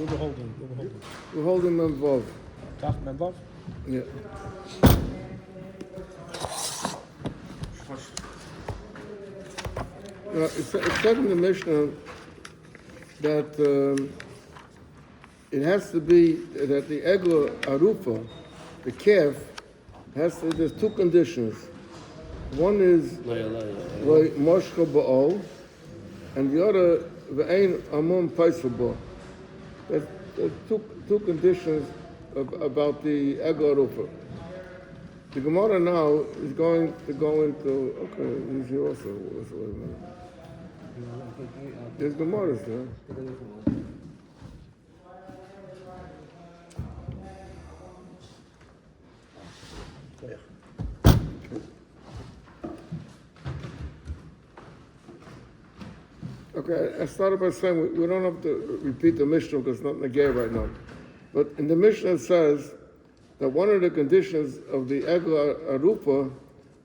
We're holding Memvav. Tach Memvav? Yeah. Now, it said in the Mishnah that it has to be that the Egla Arufa, the calf, there's two conditions. One is Moshka Ba'ol, and the other Ve'ein Amon Paisel Bo. There's two conditions about the Egla Arufa. The Gemara now is going to go into, okay, he's here also. Wait a minute. There's Gemaras there. Okay, I started by saying we don't have to repeat the Mishnah because it's not in the Gay right now. But in the Mishnah it says that one of the conditions of the Egla Arupa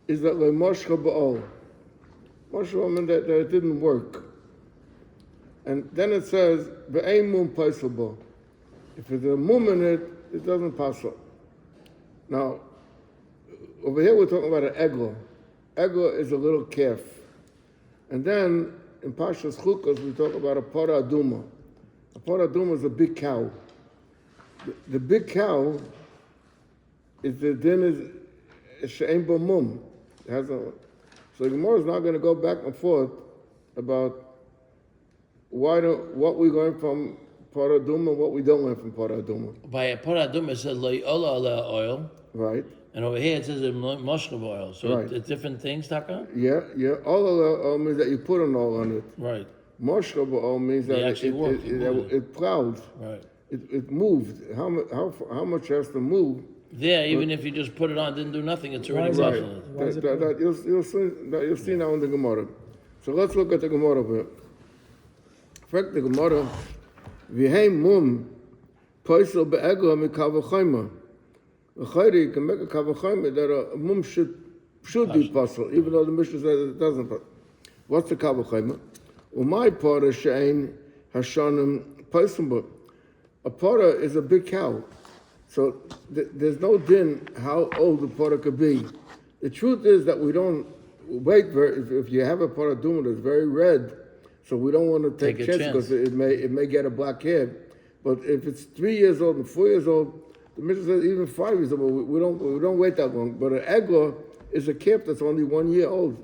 is that le Moshcha Ba'ol. Moshcha meant that it didn't work. And then it says, Be'ein mum paisel bo. If there's a mum in it, it doesn't pass up. Now, over here we're talking about an Egla. Egla is a little calf. And then in Pashas Chukas we talk about a Para Aduma. A Para Aduma is a big cow. The big cow is the din is she'ein bo mum. So the Gemara is not going to go back and forth about what we're going from Paraduma and what we don't learn from Paraduma. By a Paraduma it says Ola oil. Right. And over here it says Moshka oil. So right. It's different things, Taka? Yeah. Ola means that you put an oil on it. Right. Moshka oil means that it plowed. Right. It moved. How much has to move? There, even if you just put it on, didn't do nothing, it's already right. You'll see now in the Gemara. So let's look at the Gemara here. In fact, the Gemara, v'heim mum poisel be'egla mikavachayma. The Chayri can make a kavachayma that a mum should be possible, even though the Mishnah says it doesn't. What's the kavachayma? Umay para she'ein hashanim poisel. A para is a big cow. So there's no din how old the para could be. The truth is that we don't wait for if you have a paraduma that's very red, so we don't want to take a chance because it may get a black hair. But if it's 3 years old and 4 years old, the Mishnah says even 5 years old, we don't wait that long. But an egla is a calf that's only 1 year old.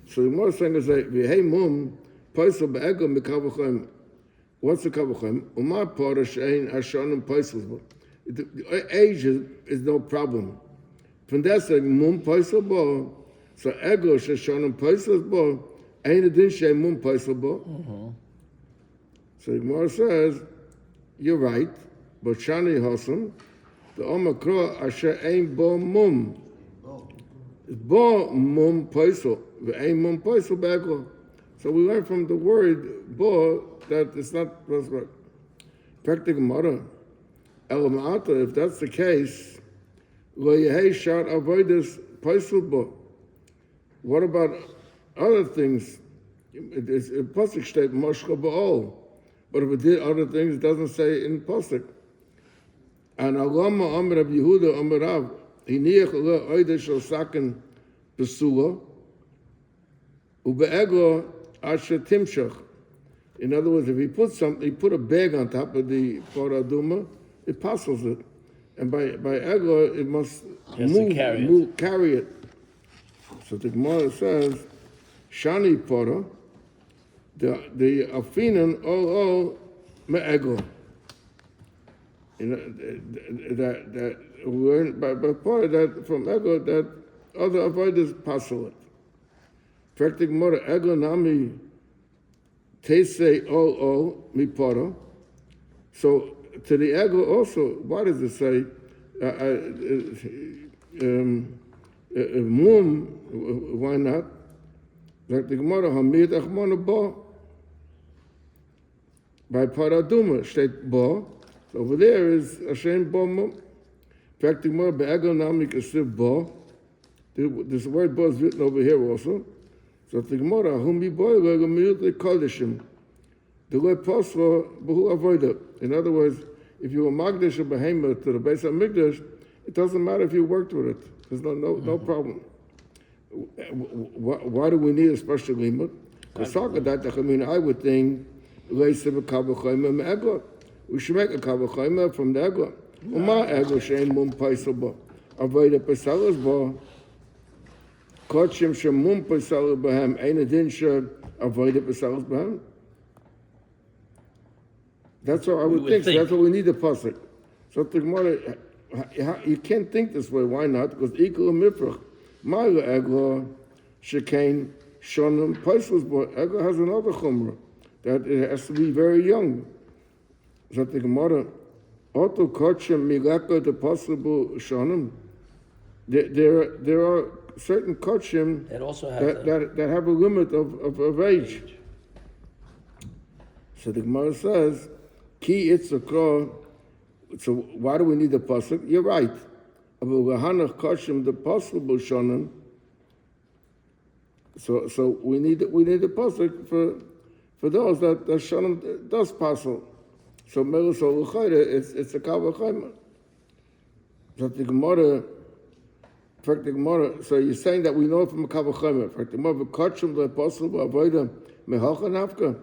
So the more saying is that hey mum paisel be'egla mikavachim. What's the kavachim? Umar para she'ein hashanim paisel. The age is no problem. From that saying, mum paisel bo, so ego sheshanim paisel bo, ain't a din she mum paisel bo. So the Gemara says, you're right, but shani hasam, the omakro asher ain bo mum. It's bo mum paisel, the ain mum paisel bego. So we learn from the word bo that it's not supposed to work. Practical Gemara. If that's the case, what about other things? It's in Pasuk state Moshka Ba'ol, but if it did other things, it doesn't say in Pasuk. And Alama Amr Rab Yehuda Amr Rav Hiniach Le Oide Shel Saken Besula Ube'ego Asher Timshach. In other words, if he put a bag on top of the Paraduma, it passes it, and by egla it must carry it. So the Gemara says, "Shani pora, the afinan all me egla." That we learn by pora that from egla that other avoiders passel it. Practic Gemara egla nami teisei all mi pora. So to the ego also, why does it say mum? Why not? Like the Gemara Hamid Achmona Ba by Paraduma state Ba. So over there is Hashem Ba Mum. In fact, the Gemara Be'ego Nami Kasiv Ba. This word Ba is written over here also. So the Gemara Humi Ba Lego Miyut Kodeshim. The way posla b'hu avoida. In other words, if you were magdish a behemoth to the base of Mikdash, it doesn't matter if you worked with it. There's no problem. Why do we need a special limit? I would think we should make a kavachayma from the ego. Uma ego shein mum paisel avoida pesalas bo. Kotshim shemum pesalas behem. Ein adin she avoida pesalas behem. That's what I would think. So that's what we need the pasuk. So the Gemara, you can't think this way. Why not? Because equal mifrach. Ma'ila ego shekain shonim paisel bo. Ego has another chumrah that it has to be very young. So the Gemara, Otto kotshim milaka the possible shonim. There are certain kotshim that have a limit of age. So the Gemara says, Ki itzakro. So why do we need the pasuk? You're right. The possible shonim. So we need the pasuk for those that shonim does passel. So it's a kavachayma. So the Gemara. So you're saying that we know from a kavachayma. In fact, the Gemara kotshim the possible avoida mehacha nafka.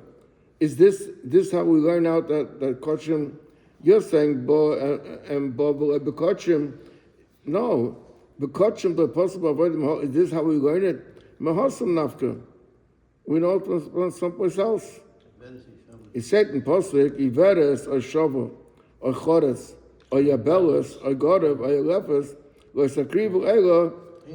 Is this how we learn out that kotshim? You're saying bo and bo bekotshim. No, bekotshim the possible avodah. Is this how we learn it? Mahasam nafka. We know it from someplace else. It's said in pasuk iveres or shovel or chodes or yabeles or gorev or yalefes or sakrivu ego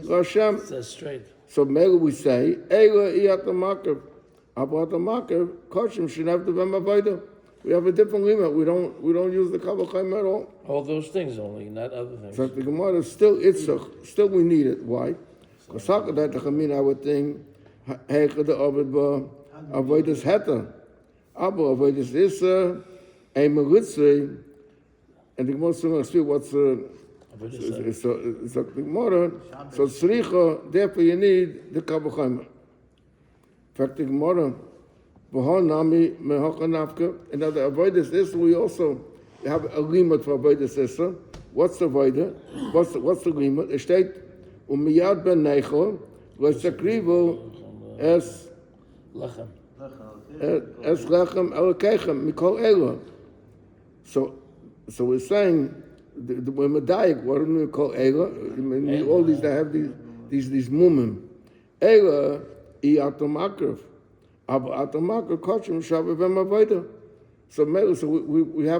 or Hashem. That's straight. So maybe we say ego iyatamakev. About the marker, kosher should have the v'mavoda. We have a different limit. We don't use the kavachayim at all. All those things only, not other things. So the Gemara is still itzach. Still we need it. Why? Because that the chamin I would think heicha the ovid ba avodas heta, abu avodas isa, a merutzei, and the Gemara will speak what's so the Gemara. So tzricha. Therefore you need the kavachayim. In fact, the Gemara, nami nafka. And now the avodas issa, we also have a limit for avodas issa. What's the avodah? What's the limit? It states, umiyad ben neichel, v'sakrivu es lechem elokechem mikol ela. So we're saying, we're medayik. What do we call ela? All these that have these mumim. Ela. So we have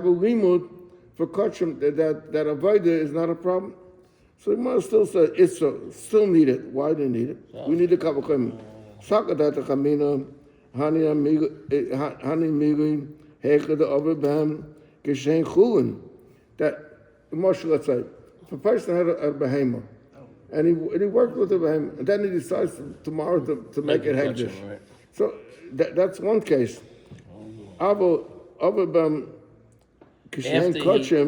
a limit for kachim that avodah is not a problem. So the Gemara still says it's still needed. Why do you need it? We need a kavachim. Sakadat chamina hani migin hechad overbam geshen chulin. That Moshe, let's say, if a person had a behemoth. And he worked with him, and then he decides tomorrow to make it hekdesh. Right. So that's one case. After he became kosher?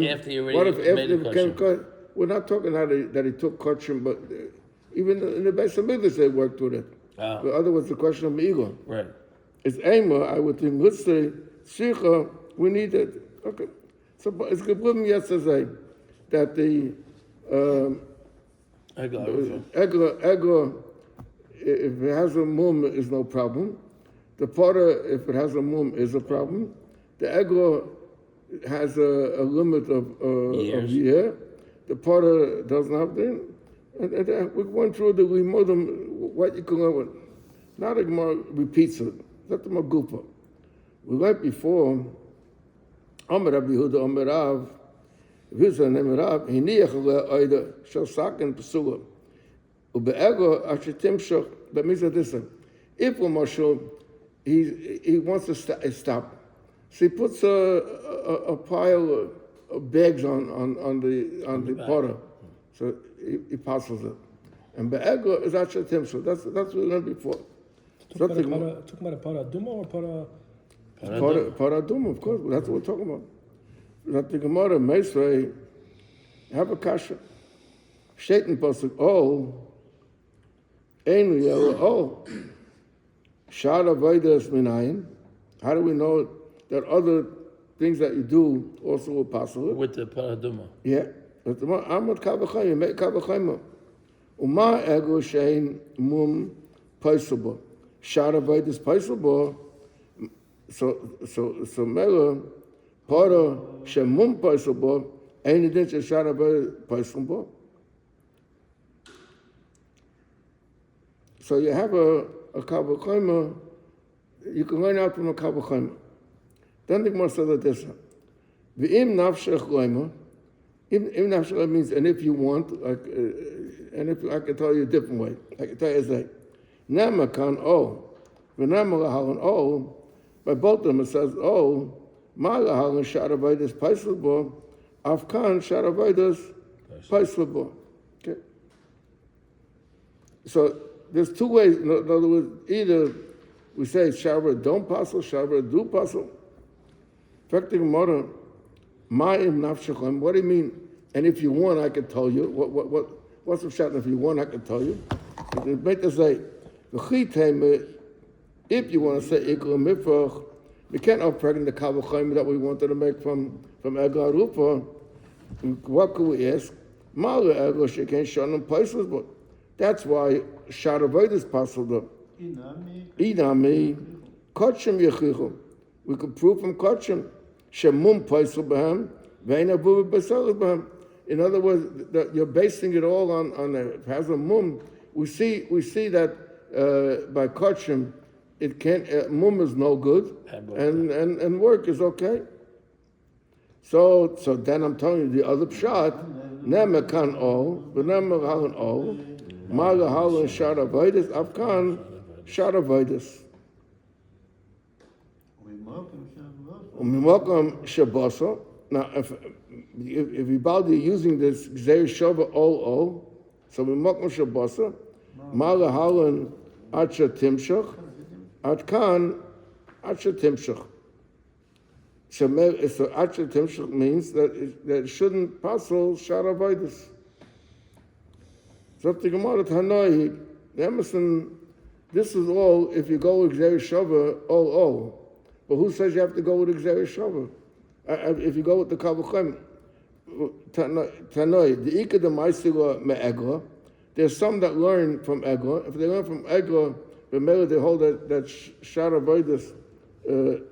We're not talking that he took kosher, but even in the base of Mikdash they worked with it. In other words, the question of ego. Right. It's Ema, I would think, let's say, Shicha, we need it. Okay. So it's geblieben yesterday that the Ego, if it has a mum, is no problem. The potter, if it has a mum, is a problem. The ego has a limit of year. The potter doesn't have that. And we went through the Limodim, what you can learn. Now the Gemara repeats it. That's the Magupa. We went before, Amar Rabbi Yehuda, Amar Rav, if a name Rav, Hiniach Oida, Shosak and Pesula. Ube'ego, Ashetim Shok, that means that this. If Moshe, he wants to stop. So he puts a pile of bags on the potter. So he passes it. And Be'ego is Ashetim Shok. That's what we learned before. Talking about a paraduma or paraduma, of course. That's what we're talking about. That the Gemara may say, have a kasha. Shaitan pasuk, ein yellow, shad avodas minayin. How do we know that other things that you do also will pass away. With the paraduma. Yeah. Amot kavachayim, make kavachayim. Uma ego shein mum paisabo. Shara vaydis paisabo. So mela para she mum paisabo. Ain't it that shara vaydis paisabo? So you have a kavachayim. You can learn out from a kavachayim. Then the Gemara says like this: V'im nafshech goyma. Im nafshech means, and if you want, like, and if I can tell you a different way, I can tell you as like, Nama kan o, v'nama lahalan o. By both of them it says o. Ma lahalan sharabaydas paislabo, afkan sharabaydas paislabo. Okay. So there's two ways. In other words, either we say shara don't passel, shara do passel. In fact, the Gemara, ma'im nafshechem. What do you mean? And if you want, I can tell you. What's the shot? If you want, I can tell you. Make us say, if you want to say ikra mifrach, we can't upregn the kavachayim that we wanted to make from Egar Rupa. What could we ask? Ma'le Egar sheken shanim places, but that's why Sharavoid is possible. Inami kotchem yechichu. We could prove from kotchem shemum places behem veina buva besalas behem. In other words, you're basing it all on a has a mum. We see that by kotchem, it can't. Mum is no good, and work is okay. So then I'm telling you the other pshat. Nema kan o, v'nema halan o, ma'la halan sharavodis, afkan sharavodis. U'mimokom shabasa. Now, if Vibaldi using this Gzeir Shava O, so Mimokom Shabasa, Mala Halan Acha Timshach, Atkan Acha Timshach. So Acha Timshach means that it shouldn't passel Sharavidus. So the Gemara Tanoi, Emerson, this is all if you go with Gzeir Shava O. But who says you have to go with Gzeir Shava? If you go with the Kavachim, Tanoi, the Ika de Maisiga me'egla, there's some that learn from Egla. If they learn from Egla, maybe they hold that Sharavodis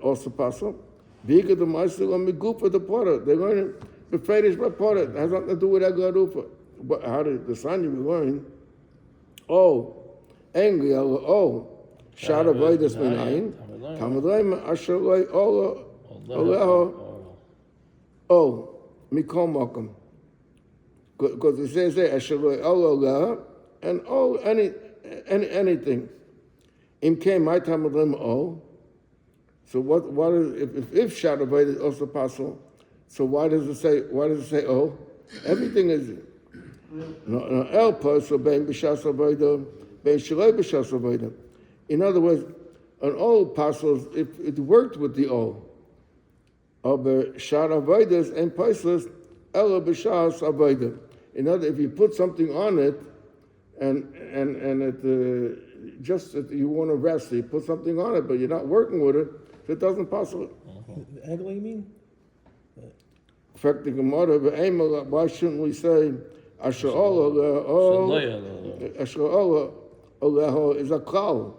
also possible. The Ika de Maisiga me'gufa the Porta. They learn it, Befedish by Porta. It has nothing to do with Egla Rufa. But how did the Sanya we learn? Angry, Sharavodis me'nayin, Tamadayim Ashaloi Ola, Mikom Mokum. Because it says there, Ashaloi Ola, and anything. Im came my time of them So what is if Shadowbait is also possible? So why does it say Everything is no El Paso Ben Bishas Avoida, Ben Shaloi Bishas Avoida. In other words, an O passes if it worked with the O. Aber Shadowbait and Paisless Ella Bishas Avoida. In other, if you put something on it, and it just that you want to rest, so you put something on it, but you're not working with it, so it doesn't pass it. Egla, you mean? In fact, the Gemara, why shouldn't we say Asher Ola is a klal,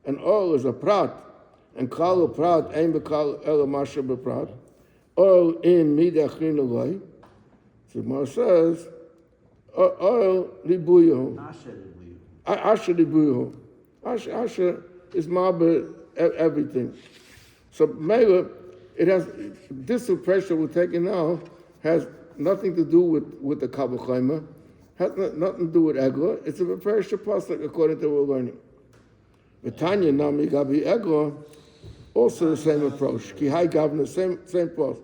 and Ol is a prat, and klal prat aim bekal ela masha beprat, Ol in midachin alay. So Gemara says. Oil ribuyo. Asher ribuyo. Asher is marble everything. So Mela, it has this pressure we're taking now has nothing to do with the Kabbalah, has nothing to do with Egla. It's a pressure pasuk according to what we're learning. Vitanya Nami Gabi Egla, also the same approach. Ki Hai Gavna, same post.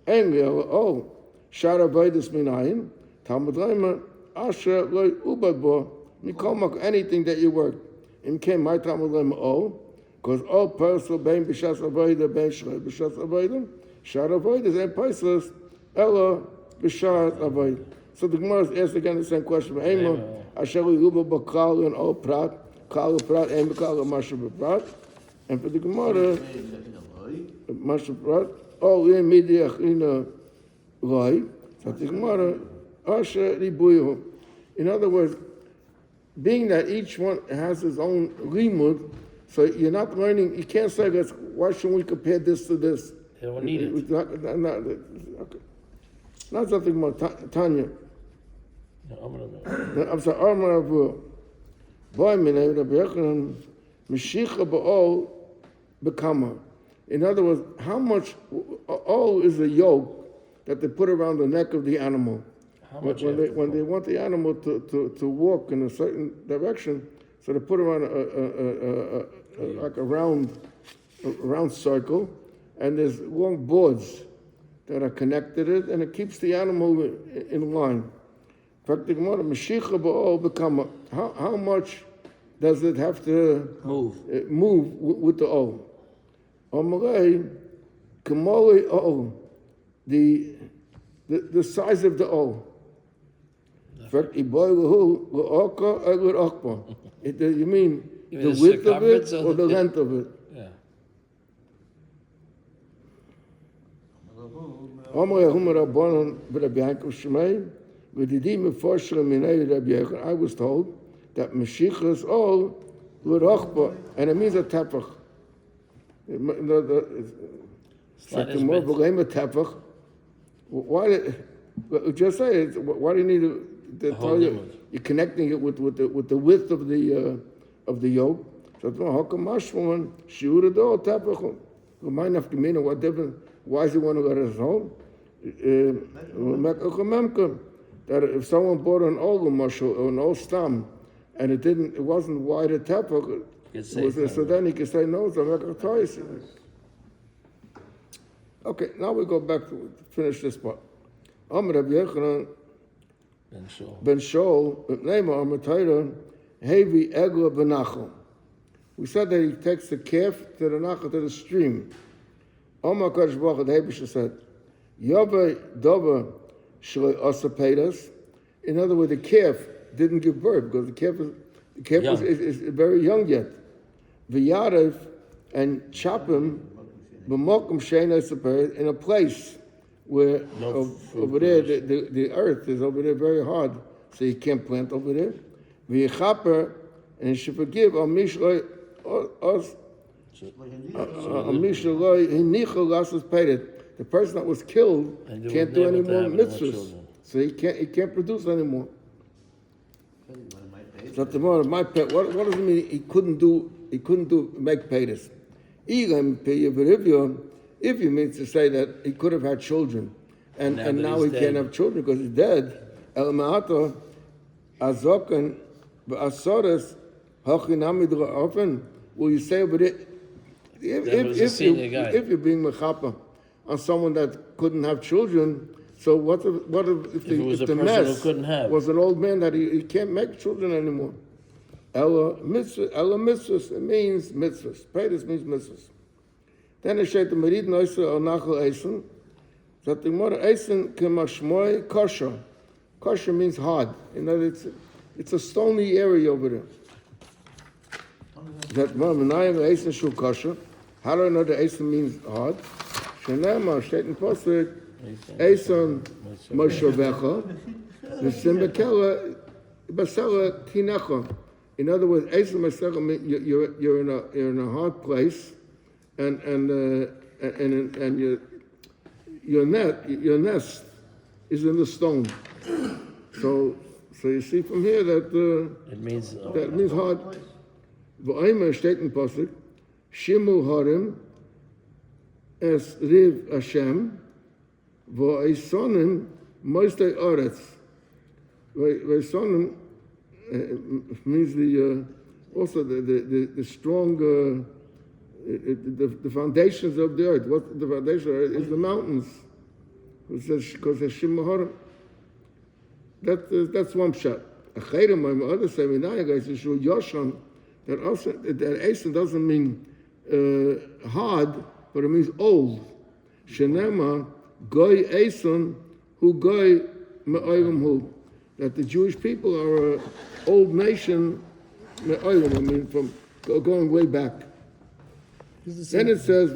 Engel, Shara Vaidus Minayin. Talmud Lema, Asher, Loy, Ubadbo, Mikomak, anything that you work. In came my Talmud Lema, because all personal, Bain Bishas Avoida, Bain Shalai Bishas Avoida, Shar Avoida, and Paisless, Ella Bishas Avoida. So the Gemara is asked again the same question. Ema, Asher, Uba, Bakal, and all Prat, Kal, Prat, and Bakal, Masha, Prat. And for the Gemara, Oh, in Midiach in a Loi, Satigmara, Asha Ribuyo. In other words, being that each one has his own limud, so you're not learning, you can't say, why shouldn't we compare this to this? They don't need it. Not something more, Tanya. I'm sorry, Amar Avu. Boy, Minay, Rabbi Yochanan, Meshicha Ba'ol Bekama. In other words, how much all is a yoke that they put around the neck of the animal. When they want the animal to walk in a certain direction, so they put around like a round circle, and there's long boards that are connected it, and it keeps the animal in line. In fact, the Gemara, Meshicha Ba'ol Bekama. How much does it have to move with the O? Amalei, Kamoli O, the size of the O. In fact, you mean the width of it or the length of it? Yeah. I was told that Meshichas O l'rochba, and it means a tefach. Why? Just say it. Why do you need to tell you? You're connecting it with the width of the yoke. So what difference? Why does he want to go to his home? That if someone bought an old mushel or an old stam, and it wasn't wide a tefach, so then he can say no. Okay, now we go back to finish this part. Ben Shol, Hevi Egla Benachel. We said that he takes the calf to the Nachal, to the stream. Omar Kadosh Baruch Hu, the Hebrew said, Yove Dova Shloi Asa Peidas. In other words, the calf didn't give birth because the calf is very young yet. V'yarev, and chop him b'mokum she'eino separed, in a place where over there the earth is over there very hard, so you can't plant over there. V'yichaper, and he should forgive the person that was killed can't do any more mitzvahs, so he can't produce anymore. So tomorrow, my pet, what does it mean? He couldn't do make paydas. If you mean to say that he could have had children, and now he can't have children because he's dead. El ma'ato azokan v'asoras hachinamid often. Will you say, but if you're being mechapa on someone that couldn't have children, so what if the mess was an old man that he can't make children anymore? Ella mitzvahs, it means mitzvahs. Paydas means mitzvahs. Then it said the merid noisa al nachal eisen. That the more eisen kemashmoy kosher. Kosher means hard. You know, it's a stony area over there. That menayim eisen shu kosher. How do I know the eisen means hard? Shenema shaitan posted eisen moshavecha v'sim bekela basela tinecha. In other words, eisen moshavecha means you're in a hard place. And your nest is in the stone. So you see from here that it means hard. V'aymer steht in Pasuk, Shimu harim es riv Hashem v'aysonim moistei aretz. V'aysonim means also the strong. The foundations of the earth. What the foundation of the earth is the mountains. Because there's Shimahar. That's one shot. A chayrim, my other seminary guys, is Yosham. That also that Eisen doesn't mean hard, but it means old. Shenema goy Eisen hu goy me'olim hu. That the Jewish people are an old nation me'olim. I mean, from going way back. Then it says,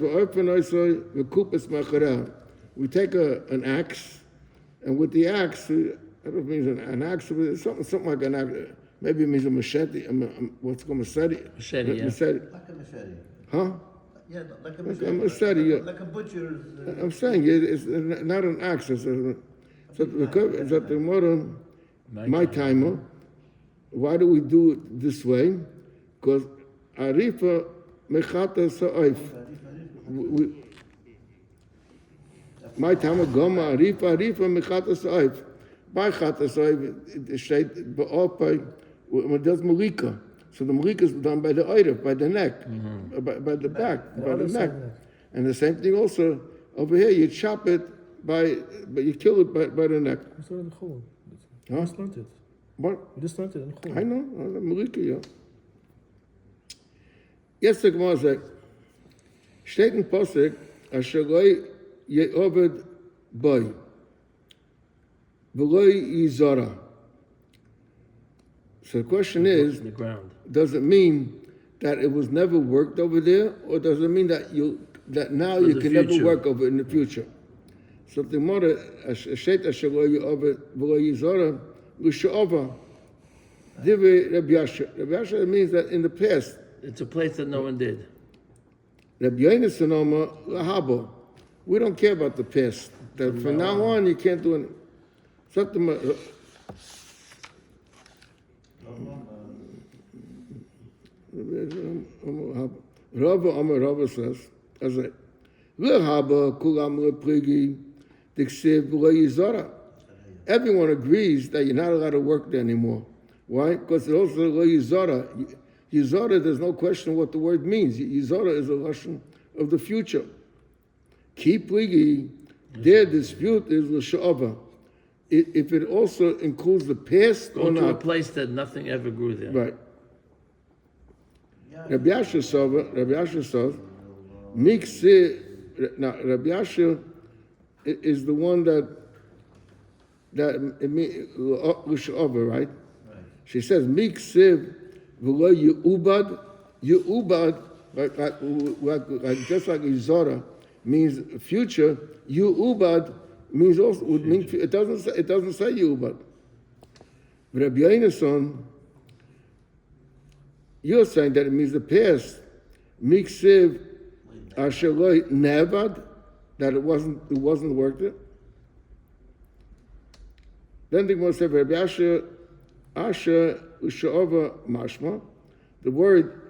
we take an axe, and with the axe, I don't know if it means an axe, but something like an axe. Maybe it means a machete. What's called machete? Machete, yeah. Machete. Like a machete. Huh? Yeah, like a Like machete. a machete, yeah. Like a butcher's. I'm saying it's not an axe. It's the modern my timer. Why do we do it this way? Because arifa mechata sa'if. My timer goma arifa mechata sa'if. By chata sa'if it steht beopai when does marika. So the marika is done by the oirif, by the neck, by the back, by the neck. And the same thing also over here. You chop it but you kill it by the neck. We started in Chol. Huh? We just learned it. What? We just learned it in Chol. I know, Marika, ja. Jetzt der Gemara sagt, steht in Posek, Asheroi Yeoved Boy, V'loi Yizora. So the question is, The ground. does it mean that it was never worked over there, or does it mean that now For you the can never future. work over it in the future? So the Gemara, Shet Asheroi Yeoved V'loi Yizora, L'she'ova. Divrei Rabbi Yasha. Rabbi Yasha means that in the past, It's a place that no one did. Rabbi Yonasan Omer lahabo. We don't care about the past. That from now on you can't do anything. Rava says, as I lahabo kulam leprigi diksiv v'lo. Everyone agrees that you're not allowed to work there anymore. Why? Because it's also lo yizara. Yizara, there's no question what the word means. Yizara is a lashon of the future. Ki pligi, their dispute is l'sha'ava. If it also includes the past Go or to a not. place that nothing ever grew there. Right. Rabbi Yasha says, Mikse, now Rabbi Yasha is the one that it means l'sha'ava, right? She says, Miksiv v'lo Ye'ubad, like just like Yizora means future, Ye'ubad means also, would mean, it doesn't say Ye'ubad. Rabbi Yonasan, you're saying that it means the past. Miksiv Asheroi Nevad, that it wasn't worked there. Then the Gemara said, Rabbi Asher Usha'ova Mashma, the word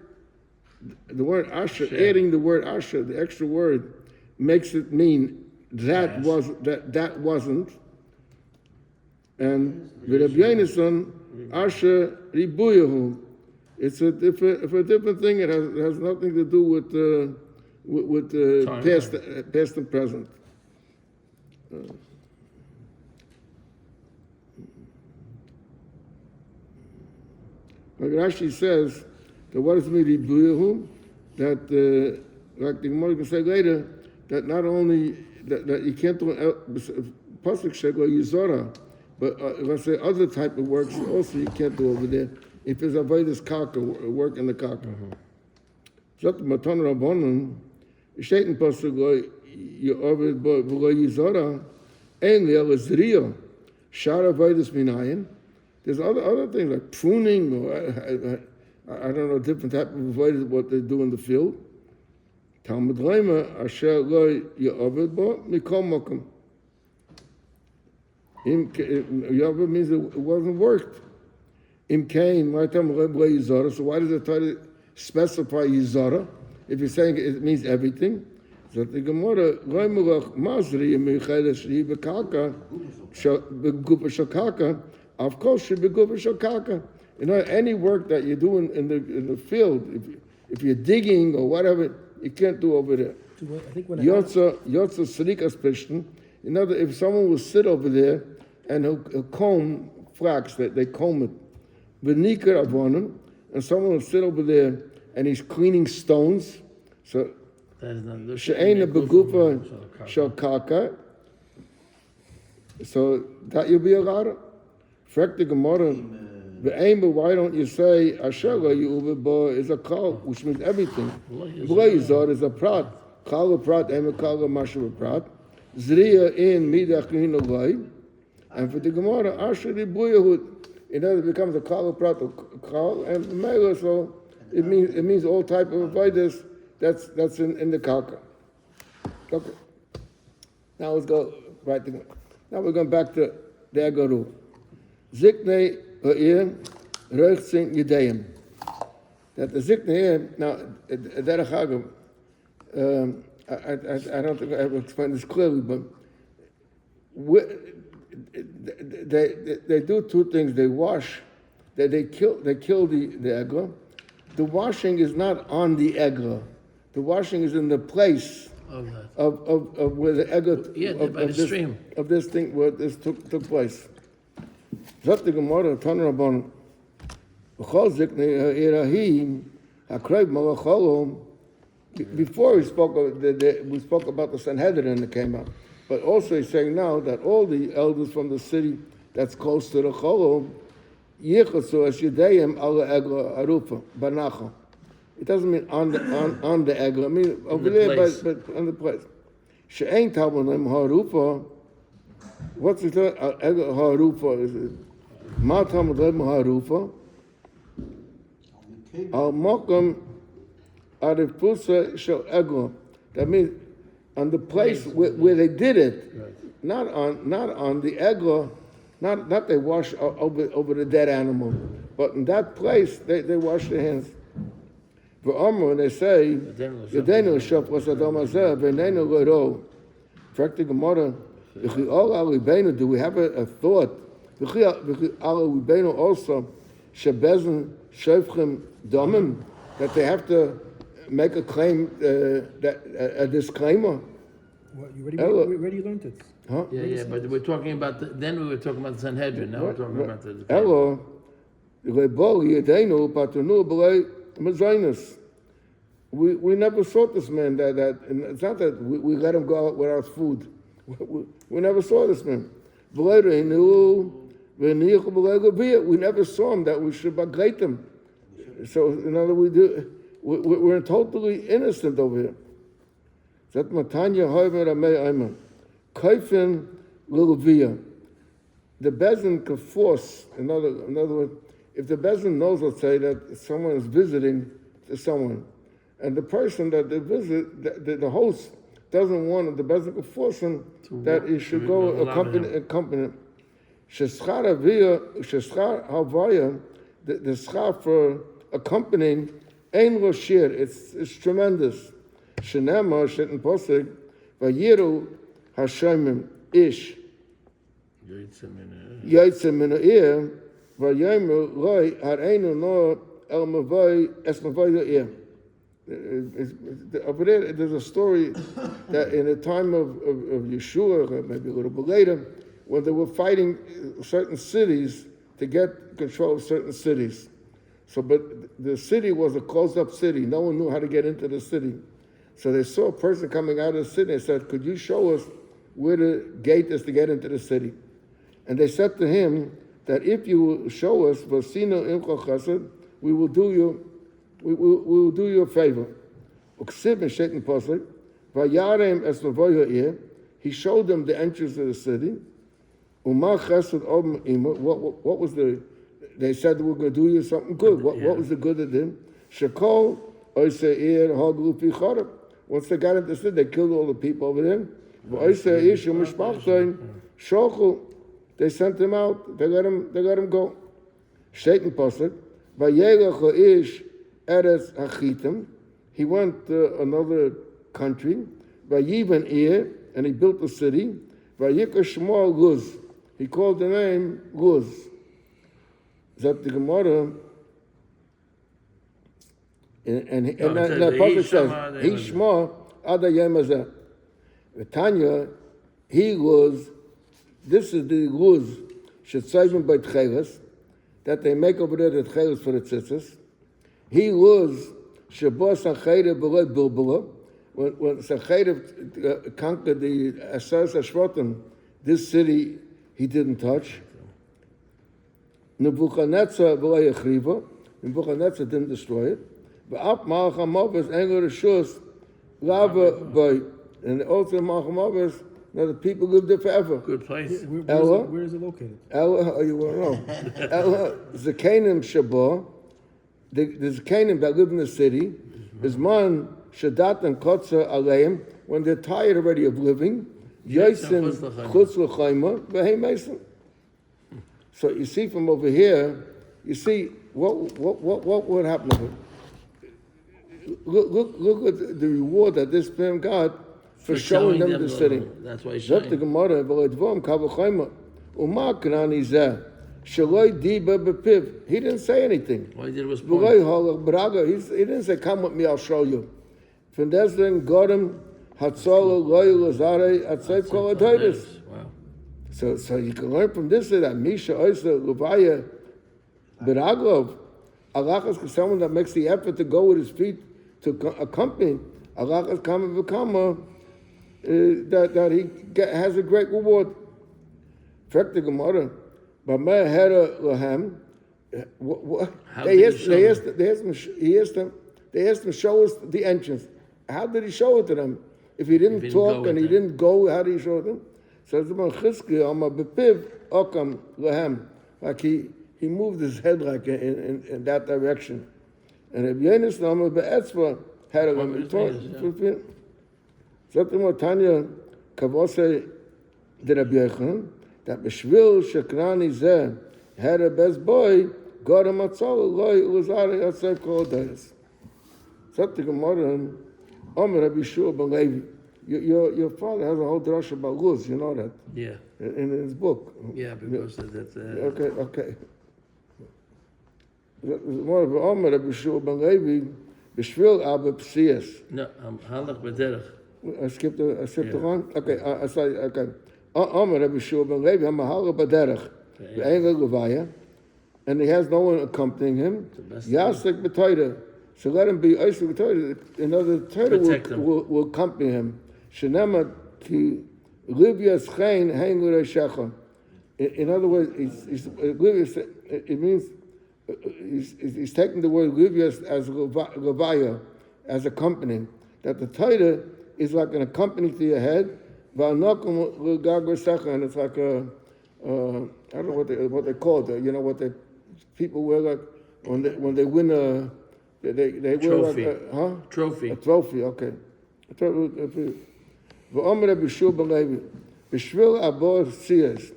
Asher, adding the word Asher, the extra word, makes it mean that wasn't. And with Rabbi Yonasan, Asher Ribuyahu, it's a different thing. It has nothing to do with past and present. Like Rashi says, that what is Ribuyahu, that like the Gemara can say later, that not only that you can't do pasuk shego yizora, but let's say other type of works also you can't do over there. If it's avodas kaka, work in the kaka. Zot matan rabbanon, steht in pasuk ye'ovid v'lo yizora, ein le'elazriya, shar avodas minayin. There's other things like pruning, or I don't know, different type of avodas what they do in the field. Talmud Lema asher lo ye'ovid bo mikol mokum. Ye'ovid means it wasn't worked. Im kain, my Talmud lo yizara. So why does it try to specify yizara? If you're saying it means everything, so the Gemara lo melach mazri yemicheles shri bekalka begufa shakaka. Of course, should be gufa shakaka. You know, any work that you're doing in the field, if you're digging or whatever, you can't do over there. I think when Yotza srikas pishton. In other, if someone will sit over there and he'll comb flax, they comb it, v'nikar avonim, and someone will sit over there and he's cleaning stones. So she'ena begufa shakaka. So that you'll be allowed. Frek the Gemara. The aim, but why don't you say Ashera Yuba is a kal, which means everything. Blazor is a prat. Kal a prat, aim a kal a mashav a prat. Zriya in midach hinolai. And for the Gemara, Asheri Buyahud, it becomes a kal a prat or kal, and mela, so it means all type of avodas that's in the kalka. Okay. Now let's go right to now we're going back to the Agaru. Ziknei ha'ir reuchtzin yedayim. That the ziknei here, now, derech hagam, I don't think I ever explained this clearly, but they do two things. They wash, they kill the egla. The washing is not on the egla. The washing is in the place of where the egla by the stream of this thing where this took place. Zot the Gemara Tanur Rabban B'chol Ziknei Ha'irahi Hakreib Malacholom. Before we spoke about the Sanhedrin that came out, but also he's saying now that all the elders from the city that's close to the Cholom Yichasu as Yudayim Ala Egla Arufa Banacha. It doesn't mean on the Egla. I mean over there, but on the place. She'ain Tabonim Harufa. What's it? Egla Harufa is it? Ma Tabonim Harufa. Al Mokum Arifusa Shel Egla. That means on the place where they did it, not on the Egla. Not they wash over the dead animal, but in that place they wash their hands. When they say, "Yedenu shop was Adam Azeh, v'nenu lo'ro." Fact the Gemara, do we have a thought? Also, shebezin shofchim domim, that they have to make a claim, a disclaimer. What, you already learned it. Huh? Yeah, but we're talking about then we were talking about the Sanhedrin. Now we're talking about the Hello, we never saw this man that and it's not that we let him go out without food. We never saw this man. We never saw him that we should bagrate him. So in other words, we're totally innocent over here. That Matanya Hoimer Amei Ayman. Kaifin Lilvia. The Bezin can force, in other words, if the Bezin knows, let's say, that someone is visiting someone, and the person that they visit, the host doesn't want it, the Bezin can force him that he should go accompany. Sheschar Havaya, the schar for accompanying, Ein Roshir, it's tremendous. Shenema, Shetin Posek, Vayiru, Hashemim Ish Yaitse min ha'ir Vayomer Roi Hareinu No El Mavoi Es Mavoi Ha'ir. Over there, there's a story that in the time of Yeshua, or maybe a little bit later, when they were fighting certain cities to get control of certain cities. So, but the city was a closed-up city. No one knew how to get into the city. So they saw a person coming out of the city and said, "Could you show us where the gate is to get into the city?" And they said to him that if you will show us, we will do you a favor. He showed them the entrance of the city. What was the? They said we're going to do you something good. What was the good of them? Once they got into the city, they killed all the people over there. They sent him out. They let him go. He went to another country. And he built a city. He called the name Luz. That the Gemara. And the prophet says, "He shma ada yemazeh." Tanya, he was. This is the luz shetzayvim by tcheles that they make over there the tcheles for the tzitzis. He was shebos Sancheriv b'loy bilbala. When Sancheriv conquered the Asar Shvatim, this city he didn't touch. Nebuchadnezzar v'lo yechriva. Nebuchadnezzar didn't destroy it. V'ap malach hamavis engel reshus lava by. And also malach hamavis, now the people lived there forever. Good place. Where is it located? Ella, you want to know? Ella Zakanim Shabbat. The Zakanim that live in the city is man Shadat and Kotza Aleim when they're tired already of living. Yaisim Chutz L'Chaima V'Hei Mason. So you see from over here, you see what would happen. Look at the reward that this man got for showing them the city. That's why he's Zot the showing. Gemara v'Ledvom Kavachoyma Uma Kanani Zeh Shaloi Diba Bepiv. He didn't say anything. All he did was V'Loi point. Halach Braga. He didn't say, "Come with me, I'll show you." From Desden Godem Hatzol Loi Lazare Atzayv Kol Atoydes. Wow. So you can learn from this that Misha Oysa Luvaya Beraglov Alachas is someone that makes the effort to go with his feet to accompany Alachas Kama V'Kama. That he has a great reward. Fact the Gemara, but Hera Lahem. They asked him, show us the entrance. How did he show it to them? If he didn't talk and he didn't go, how did he show them? So it's about Chizki, Amma Bepiv, Okam Lahem. Like he moved his head like in that direction. And if Yenis Amma Be'etzva had a Zot Tanya Kavose de Rabbi Yochanan that B'shvil Shekrani Zeh had a best boy got a matzah loy uzare atzayv kol dayis. Zot the Gemara Omer Rabbi Shua ben Levi. Your father has a whole drasha about Luz, you know that? Yeah. In his book. Yeah, because that's. Okay. Omer Rabbi Shua ben Levi B'shvil Abba Psias. No, halach b'derech. I skipped the one? Okay, I sorry, okay. Omer Rabbi Shua ben Levi, Hamahala Baderech, Ve'engel Levaya, and he has no one accompanying him. Yasek B'Toida, so let him be Yasek B'Toida, another Toida will accompany him. Shenema ki Libyas Chain Hang Shecha. In other words, it means he's taking the word Libyas as Levaya, as accompanying, that the Toida is like an accompaniment to your head, and it's like a I don't know what they call it. You know what people wear like when they win a they trophy. wear like Trophy. a trophy. Okay. V'omer Rabbi Shua ben Levi b'shvil abor siyas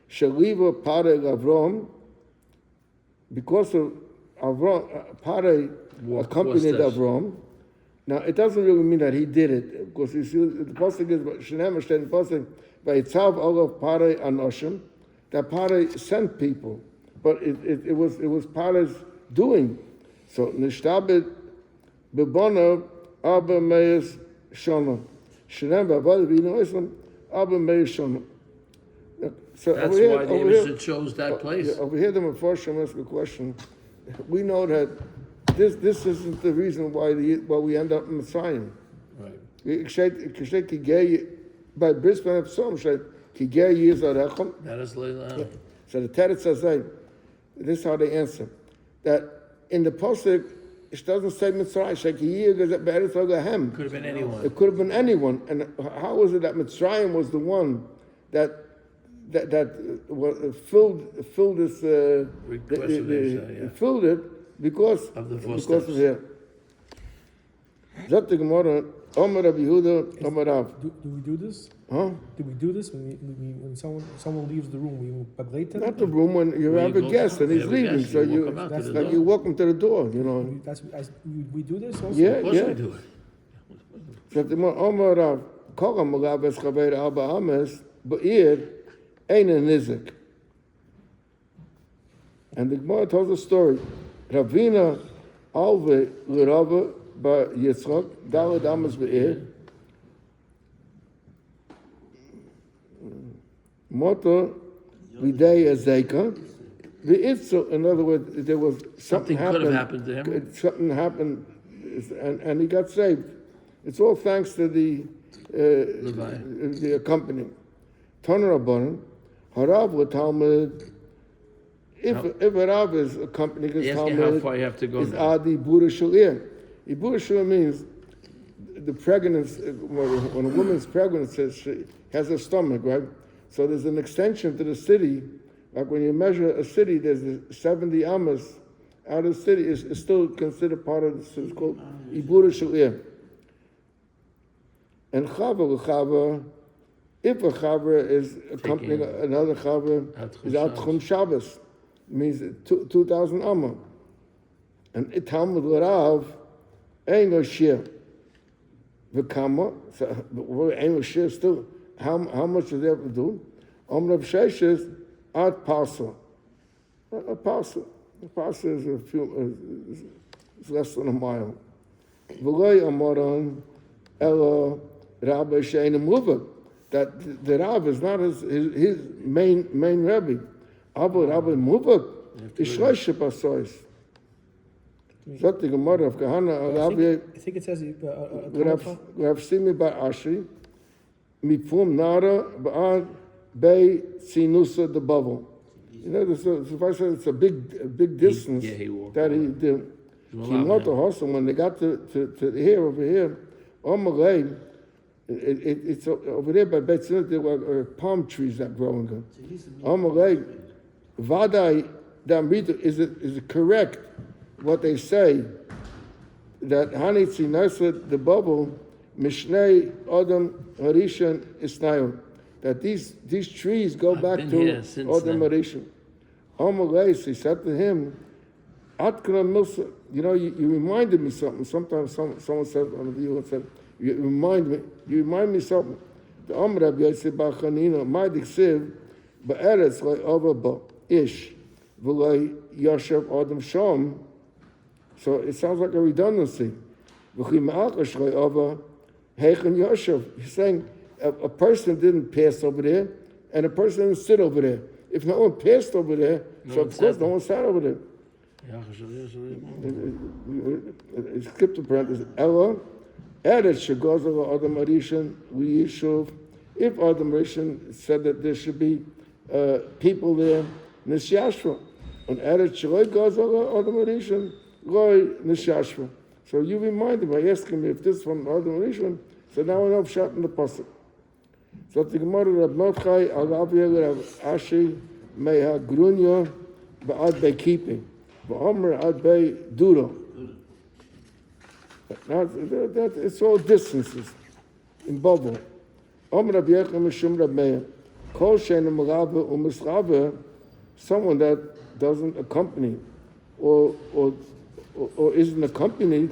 shaliva parei Avram, because of Avram parei accompanied Avram. Now, it doesn't really mean that he did it, because you see, the pasuk is, Shenem Hashem, the pasuk, Vayitzav olav parei anoshim, that parei sent people, but it was Parei's doing. So, Nishtabit bebonav Abba Meis Shona. Shenem v'avad v'inoislam Abba Meis Shona. So That's over why here, David chose that place. Over here, the Mepharshim ask a question. We know that this isn't the reason why we end up in Messiah. Right. By Brisbane of Psalm, that is Leila. so the Teretz says, this is how they answer. That in the Pasuk, it doesn't say Mitzrayim. Could have been anyone. It could have been anyone. And how was it that Mitzrayim was the one that filled this Request of Israel, filled it because of the four because steps. of here. Zot the Gemara, Omer Rabbi Yehuda, Omer Rav. Do we do this? Huh? Do we do this when someone leaves the room? We baglate them? Not the room when you have a guest and he's leaving, so you welcome to the door, you know. We do this also? Yeah, Of course we do it. Zot the Gemara, Omer Rav, Koram Malav Es Chaver Abba Ames, Ba'ir, Ein Nizik. And the Gemara tells a story. Ravina Alve L'Rava Ba Yitzchak Dalad Amas Be'ir Moto Videi Azeka V'Itzel. In other words, there was something could have happened to him. Something happened, and he got saved. It's all thanks to the accompanying. Toner Rabbanan Harav L'Talmud if a Rav is accompanying his He asked you how Talmud, far you have to go is now. Adi Buddha Shalir. Buddha Shalir means the pregnancy, when a woman's pregnant, she has a stomach, right? So there's an extension to the city. Like when you measure a city, there's 70 amas out of the city is still considered part of this. It's called Ibura Shalir. And Chava, if a Chava is accompanying another Chava, is Ad Chum Shabbos. Means 2,000 amma. And Talmud Rav ain't no share. V'kama, so ain't no share still. How much does they have to do? Rav Sheshes Ad Parcel. A parcel. A parcel is is less than a mile. V'loi Amaran Ela Rabbi Shein Muvak. That the Rav is not his main Rebbe. Aber Rabbi Muvak is Shloishe Pasois. Sagt die Gemara of Kahana, I think it says Rav Simi Bar Ashi, Mipum Nara Ba'ad Bei Sinusa the Bubble. You know, it's a big distance he walked that he did. Not the horse, when they got to here, over here, Omalei, it's over there by Beit Sinai, there were palm trees that growing. Omalei, Vadai Damrita, is it correct what they say that Hanitzi Nasa the bubble Mishnei Adam Harishan Isnail, that these trees go back to Adam Harishan. Omalei, he said to him, Atkara Milsa, you know, you reminded me something. Sometimes someone said on the video, said, you remind me something. The Amrab Yosef Bar Chanina, my diksiv, Ba'eretz like over ba ish, v'lay Yoshev Adam Shom. So it sounds like a redundancy. V'chim Akash like over Heichen Yoshev. He's saying a person didn't pass over there, and a person didn't sit over there. If no one passed over there, so of course no one sat over there. Skip the parenthesis. Ella, added Shagozala Adam Arishan, we Yishuv. If Adam Arishan said that there should be people there, Nisyashva. And added Shaloi Gozala Adam Arishan, Roy Nisyashva. So you reminded me by asking me if this is from Adam Arishan, so now I know I've shot in the pasuk. So the Gemara Rab Nochai, Alavia, Rab Ashi, Meha Grunya, Ba'ad Be Keeping. Omer ad bei duro. It's all distances in bubble. Omer ab yechem mishum rab meir. Kol she'enem rabbe u'misrabbe, someone that doesn't accompany or isn't accompanied,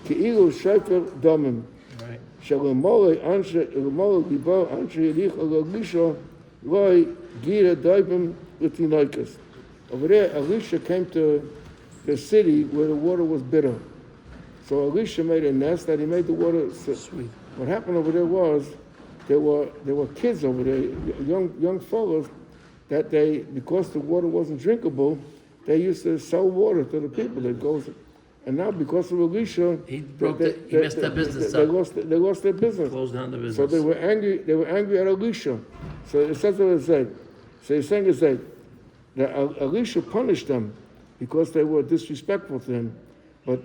ki'ilu shefer domim. Right. She'lemole libo anshe yerich alagisho loy gira doibim l'tinoikas. Over there, Elisha came to the city where the water was bitter. So Elisha made a nest that he made the water sweet. What happened over there was there were kids over there, young fellows, that because the water wasn't drinkable, they used to sell water to the people that goes. And now because of Elisha, He messed their business up. They lost their business. Closed down the business. So they were angry. They were angry at Elisha. So it says what it said. So he's saying that Elisha punished them because they were disrespectful to him. But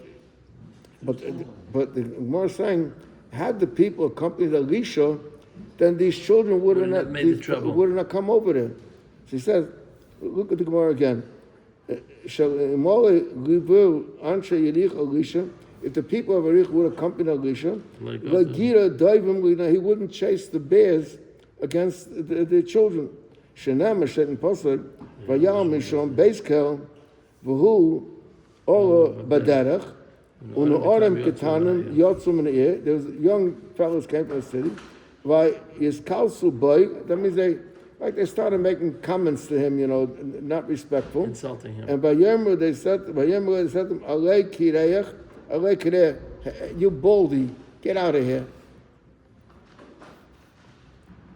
the Gemara is saying, had the people accompanied Elisha, then these children would have not come over there. So he says, look at the Gemara again. If the people of Erich would accompany Elisha, he wouldn't chase the bears against the children. Shenam Hashem Pasuk, Vayam Mishon Beiskel, V'hu Ola Baderach, Unu Orem Ketanim Yotzum in the air. There was young fellows came from the city. Why is Kalsu Boy? That means they started making comments to him, not respectful, insulting him. And Vayemru they said to him, Alei Kireach, you baldy, get out of here.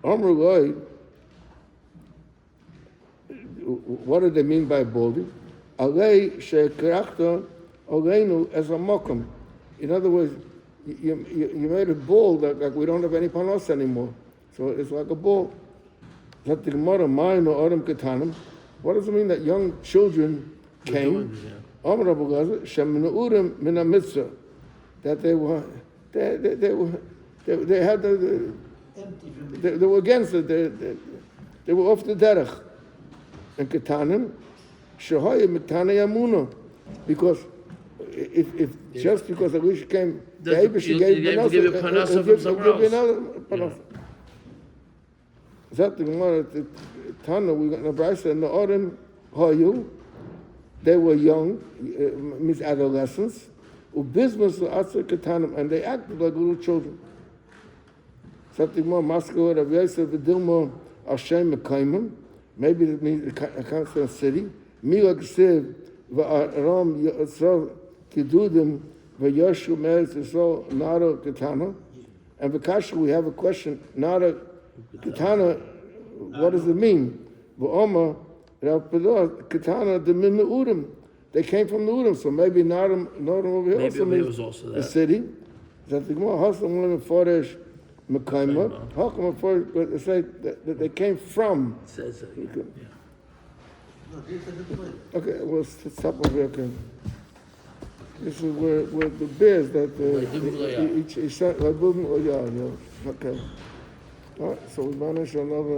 Amru Loi. What do they mean by baldy? Alei she'krachta oleinu as a mokum. In other words, you made it bald like we don't have any panos anymore. So it's like a ball. That the Gemara mine or Adam Ketanim, What does it mean that young children came? Amar Rabbi Gaza, Sheminaurim min mitzvah, that they had they were against it. They were off the derech. And ketanim, shehaya mitana yamuna, because if just because the wish came, maybe she gave you panasa from somewhere else. That the Gemara Tana we got in the Brisa in the Orim Hayu. They were young, means adolescents. Ubizmas Atzer Ketanim, and they acted like little children. Something more Moscow, Rav Yosef, Vidilmo, Hashem Mekaimim. Maybe it means a constant city. Mila Ksiv, Va'aram Yisrael Kidudim, Va'yoshu Meretz Yisrael Nara Ketana. And V'kasha, we have a question. Nara Ketana, what does it mean? V'oma, Rav Pedor, Ketana, the Min Urim. They came from the Urim, so maybe Naram over here Maybe also over here means was also the that. city. That the Gemara Haslam Lim Foresh Mekaima. How come but they say that they came from? It says that. Okay. Yeah. No, this is the point. Okay, we'll stop over here. Okay. This is where the bears that each okay. All right, so we manage another.